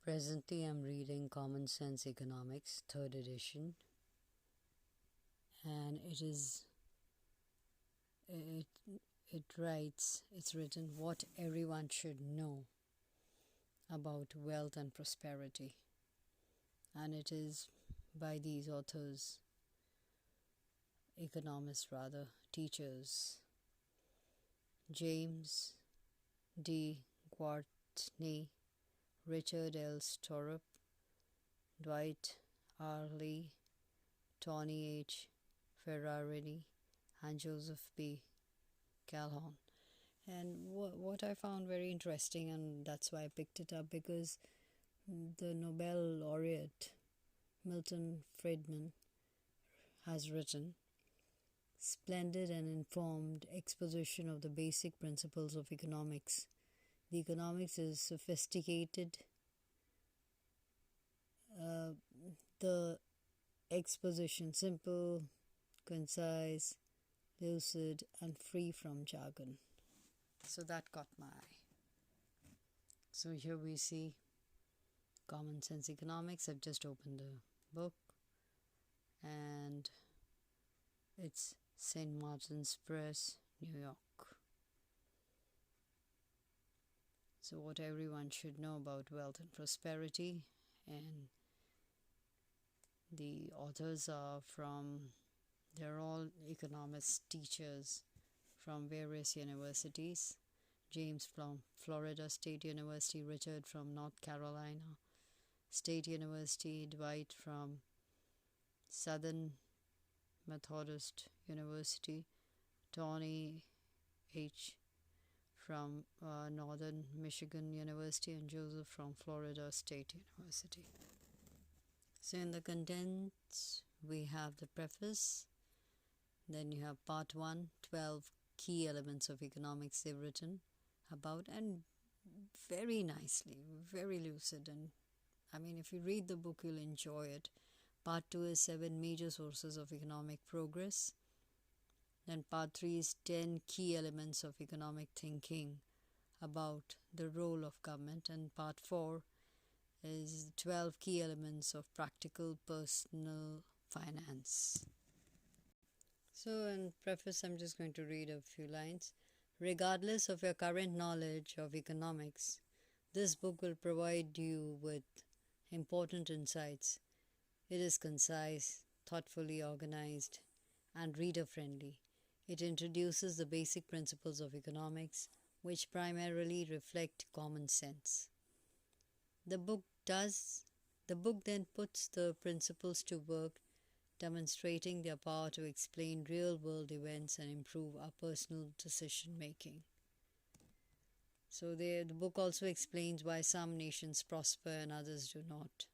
Presently, I'm reading Common Sense Economics, 3rd edition, and it's written what everyone should know about wealth and prosperity, and it is by these authors, economists rather, teachers, James D.Gwartney, Richard L.Stroup, Dwight R. Twani H. Ferrarini, and Joseph P.Calhoun. And what I found very interesting, and that's why I picked it up, because the Nobel laureate Milton Friedman has written splendid and informed exposition of the basic principles of economics. The economics is sophisticated. The exposition simple, concise, lucid, and free from jargon. So that caught my eye. So here we see Common Sense Economics. I've just opened the book, and it's St.Martins Press, New York. So what everyone should know about wealth and prosperity, and the authors they're all economists, teachers from various universities. James from Florida State University, Richard from North Carolina State University, Dwight from Southern Methodist University, Twani H. from Northern Michigan University, and Joseph from Florida State University. So in the contents, we have the preface, then you have part 1, 12 key elements of economics they've written about, and very nicely, very lucid, and I mean, if you read the book, you'll enjoy it. Part 2 is 7 major sources of economic progress. Then part 3 is 10 key elements of economic thinking about the role of government. And part 4 is 12 key elements of practical personal finance. So in preface, I'm just going to read a few lines. Regardless of your current knowledge of economics, this book will provide you with important insights. It is concise, thoughtfully organized, and reader-friendly. It introduces the basic principles of economics, which primarily reflect common sense. The book then puts the principles to work, demonstrating their power to explain real-world events and improve our personal decision-making. So the book also explains why some nations prosper and others do not.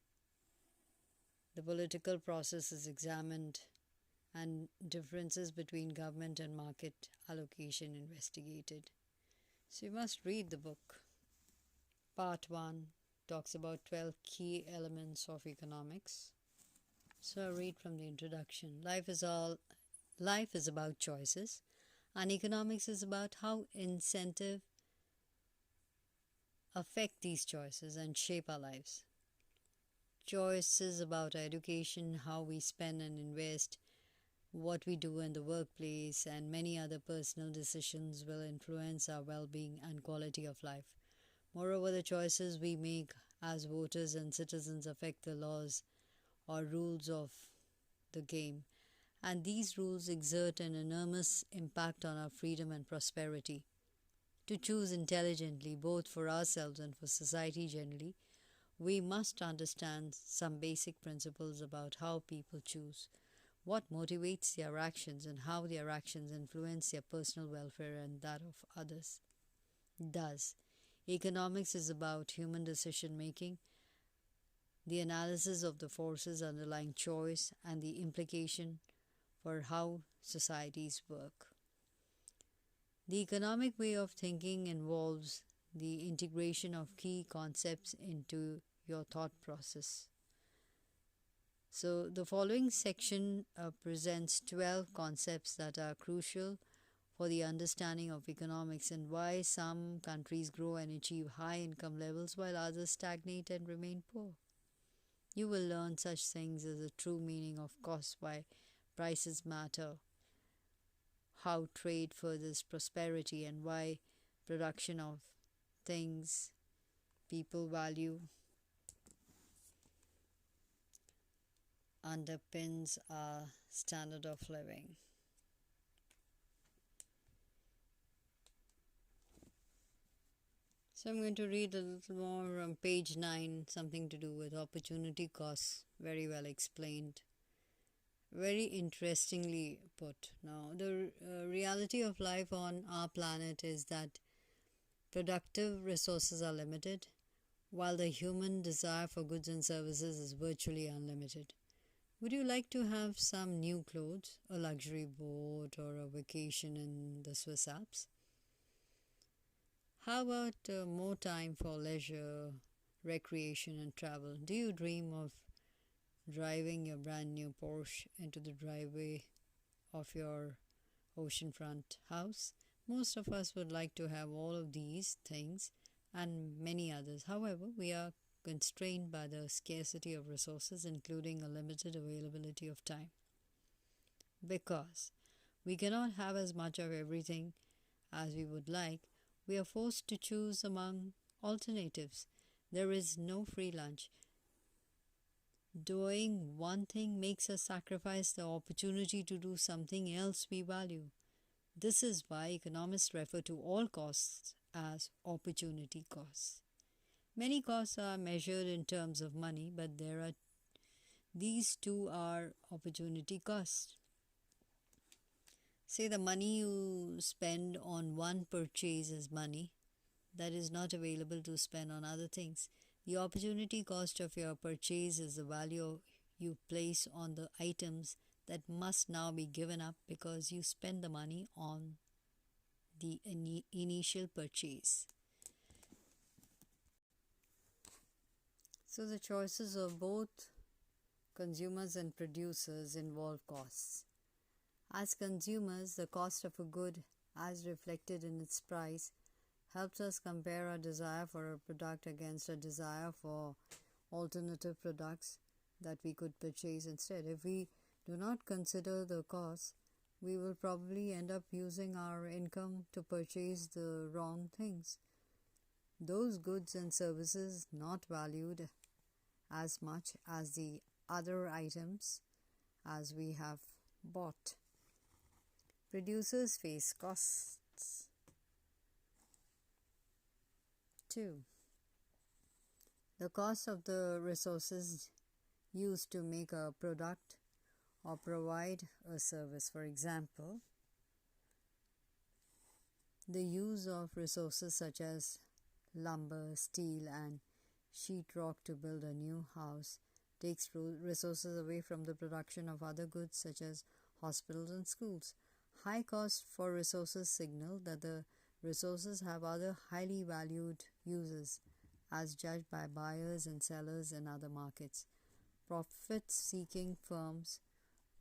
The political process is examined, and differences between government and market allocation investigated. So you must read the book. Part 1 talks about 12 key elements of economics. So I read from the introduction. Life is about choices, and economics is about how incentives affect these choices and shape our lives. Choices about education, how we spend and invest, what we do in the workplace, and many other personal decisions will influence our well-being and quality of life. Moreover, the choices we make as voters and citizens affect the laws or rules of the game, and these rules exert an enormous impact on our freedom and prosperity. To choose intelligently, both for ourselves and for society generally, we must understand some basic principles about how people choose, what motivates their actions, and how their actions influence their personal welfare and that of others. Thus, economics is about human decision-making, the analysis of the forces underlying choice, and the implication for how societies work. The economic way of thinking involves the integration of key concepts into your thought process. So the following section presents 12 concepts that are crucial for the understanding of economics and why some countries grow and achieve high income levels while others stagnate and remain poor. You will learn such things as the true meaning of cost, why prices matter, how trade furthers prosperity, and why production of things people value underpins our standard of living. So I'm going to read a little more on page 9, something to do with opportunity costs, very well explained, very interestingly put. Now, the reality of life on our planet is that productive resources are limited, while the human desire for goods and services is virtually unlimited. Would you like to have some new clothes, a luxury boat, or a vacation in the Swiss Alps? How about more time for leisure, recreation, and travel? Do you dream of driving your brand new Porsche into the driveway of your oceanfront house? Most of us would like to have all of these things and many others. However, we are constrained by the scarcity of resources, including a limited availability of time. Because we cannot have as much of everything as we would like, we are forced to choose among alternatives. There is no free lunch. Doing one thing makes us sacrifice the opportunity to do something else we value. This is why economists refer to all costs as opportunity costs. Many costs are measured in terms of money, but these two are opportunity costs. Say the money you spend on one purchase is money that is not available to spend on other things. The opportunity cost of your purchase is the value you place on the items that must now be given up because you spend the money on the initial purchase. So the choices of both consumers and producers involve costs. As consumers, the cost of a good, as reflected in its price, helps us compare our desire for a product against a desire for alternative products that we could purchase instead. If we do not consider the costs, we will probably end up using our income to purchase the wrong things. Those goods and services not valued as much as the other items as we have bought. Producers face costs. 2. The cost of the resources used to make a product or provide a service. For example, the use of resources such as lumber, steel, and sheetrock to build a new house takes resources away from the production of other goods such as hospitals and schools. High cost for resources signal that the resources have other highly valued uses, as judged by buyers and sellers in other markets. Profit-seeking firms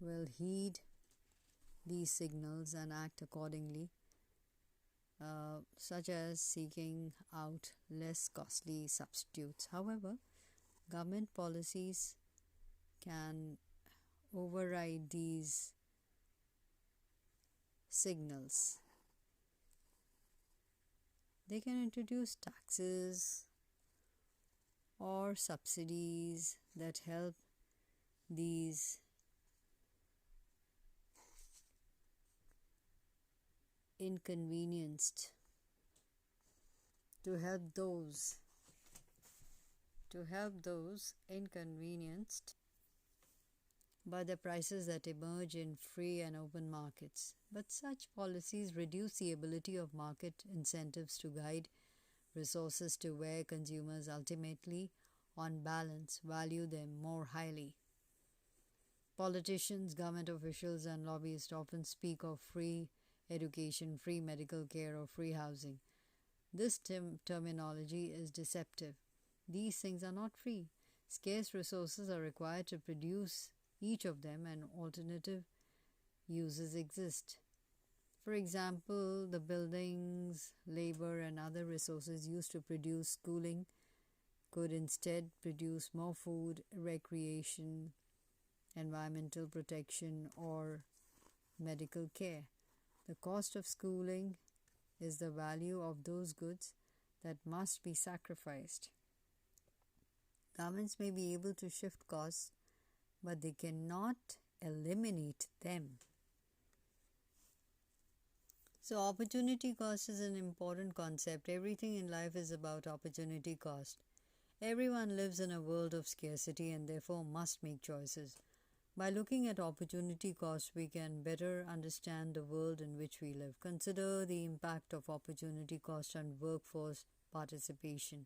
will heed these signals and act accordingly, such as seeking out less costly substitutes. However, government policies can override these signals. They can introduce taxes or subsidies that help these inconvenienced to help those inconvenienced by the prices that emerge in free and open markets. But such policies reduce the ability of market incentives to guide resources to where consumers ultimately, on balance, value them more highly. Politicians, government officials, and lobbyists often speak of free education, free medical care, or free housing. This terminology is deceptive. These things are not free. Scarce resources are required to produce each of them, and alternative uses exist. For example, the buildings, labor, and other resources used to produce schooling could instead produce more food, recreation, environmental protection, or medical care. The cost of schooling is the value of those goods that must be sacrificed. Governments may be able to shift costs, but they cannot eliminate them. So opportunity cost is an important concept. Everything in life is about opportunity cost. Everyone lives in a world of scarcity and therefore must make choices. By looking at opportunity cost, we can better understand the world in which we live. Consider the impact of opportunity cost on workforce participation,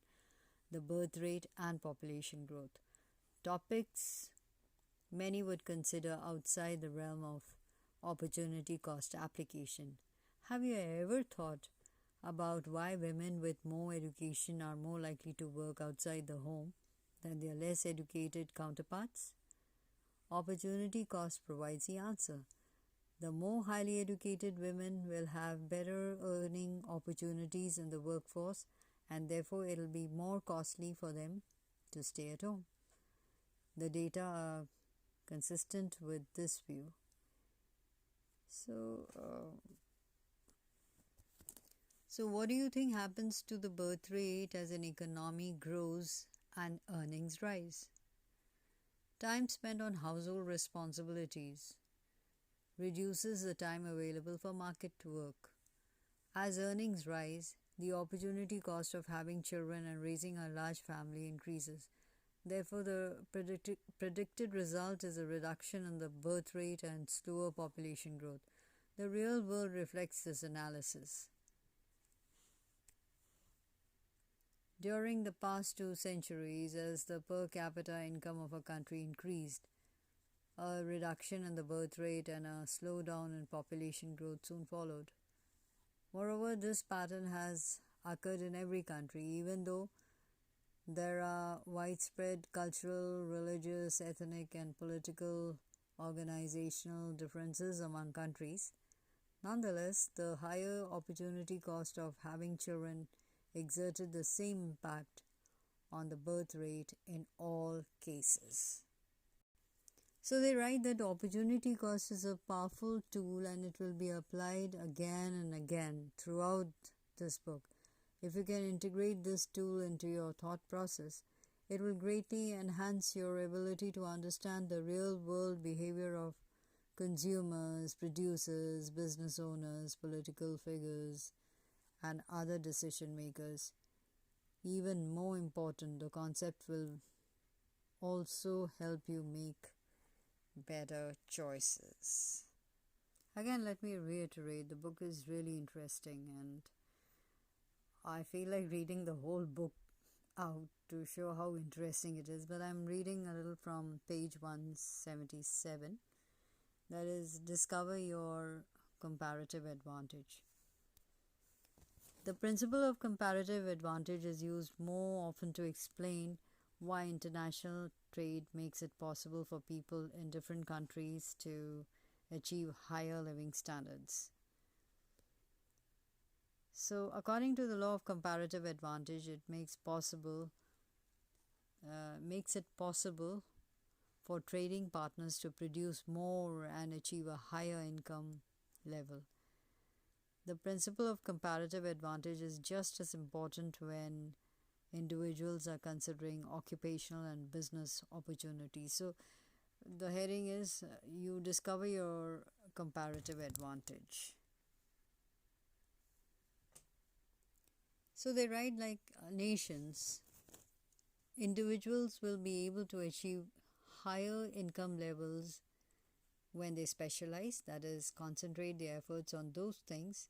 the birth rate, and population growth. Topics many would consider outside the realm of opportunity cost application. Have you ever thought about why women with more education are more likely to work outside the home than their less educated counterparts? Opportunity cost provides the answer. The more highly educated women will have better earning opportunities in the workforce, and therefore it will be more costly for them to stay at home. The data are consistent with this view. So what do you think happens to the birth rate as an economy grows and earnings rise? Time spent on household responsibilities reduces the time available for market work. As earnings rise, the opportunity cost of having children and raising a large family increases. Therefore, the predicted result is a reduction in the birth rate and slower population growth. The real world reflects this analysis. During the past 2 centuries, as the per capita income of a country increased, a reduction in the birth rate and a slowdown in population growth soon followed. Moreover, this pattern has occurred in every country, even though there are widespread cultural, religious, ethnic, and political organizational differences among countries. Nonetheless, the higher opportunity cost of having children exerted the same impact on the birth rate in all cases. So they write that opportunity cost is a powerful tool and it will be applied again and again throughout this book. If you can integrate this tool into your thought process, it will greatly enhance your ability to understand the real world behavior of consumers, producers, business owners, political figures, and other decision makers. Even more important, the concept will also help you make better choices. Again, let me reiterate, the book is really interesting and I feel like reading the whole book out to show how interesting it is, but I'm reading a little from page 177. That is, discover your comparative advantage. The principle of comparative advantage is used more often to explain why international trade makes it possible for people in different countries to achieve higher living standards. So, according to the law of comparative advantage, it makes it possible for trading partners to produce more and achieve a higher income level. The principle of comparative advantage is just as important when individuals are considering occupational and business opportunities. So the heading is you discover your comparative advantage. So they write like nations, individuals will be able to achieve higher income levels when they specialize, that is, concentrate their efforts on those things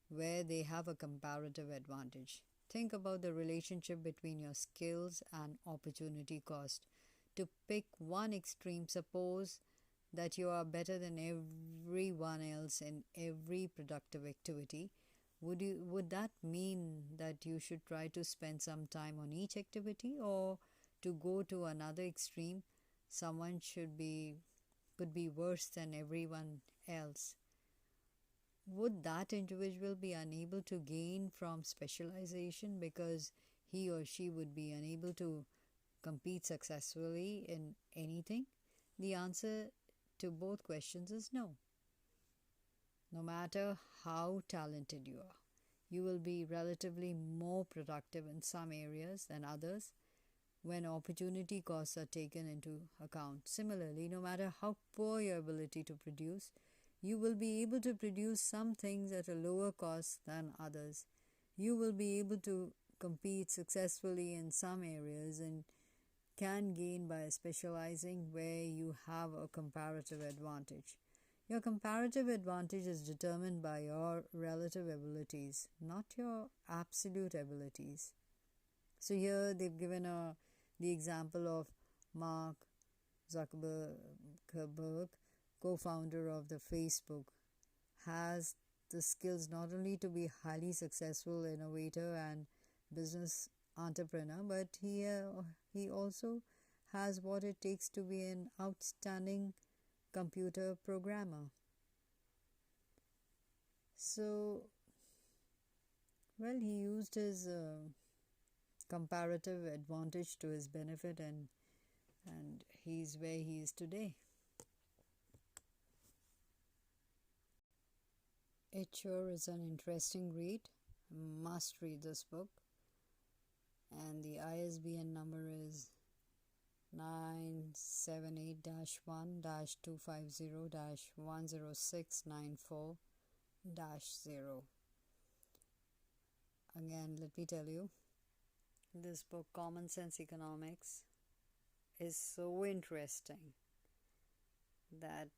where they have a comparative advantage. Think about the relationship between your skills and opportunity cost. To pick one extreme, suppose that you are better than everyone else in every productive activity. Would that mean that you should try to spend some time on each activity, or to go to another extreme, someone could be worse than everyone else? would that individual be unable to gain from specialization because he or she would be unable to compete successfully in anything? The answer to both questions is no. No matter how talented you are, you will be relatively more productive in some areas than others when opportunity costs are taken into account. Similarly, no matter how poor your ability to produce, you will be able to produce some things at a lower cost than others. You will be able to compete successfully in some areas and can gain by specializing where you have a comparative advantage. Your comparative advantage is determined by your relative abilities, not your absolute abilities. So here they've given the example of Mark Zuckerberg, co-founder of the Facebook, has the skills not only to be highly successful innovator and business entrepreneur, but he also has what it takes to be an outstanding computer programmer. So, well, he used his comparative advantage to his benefit, and he's where he is today. It sure is an interesting read. Must read this book. And the ISBN number is 978-1-250-10694-0. Again, let me tell you, this book, Common Sense Economics, is so interesting that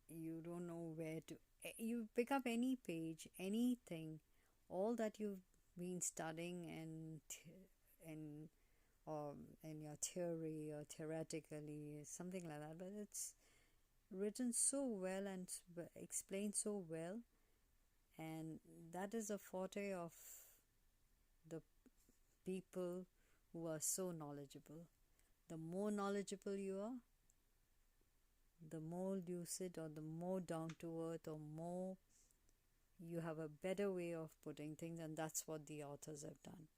you don't know where to. You pick up any page, anything, all that you've been studying or in your theory or theoretically, something like that, but it's written so well and explained so well, and that is a forte of the people who are so knowledgeable. The more knowledgeable you are, the more lucid or the more down to earth or more you have a better way of putting things, and that's what the authors have done.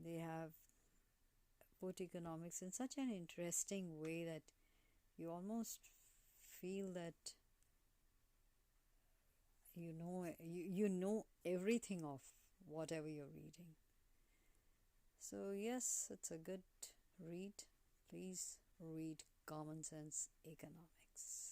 They have put economics in such an interesting way that you almost feel that you know everything of whatever you're reading. So yes, it's a good read. Please read Common Sense Economics.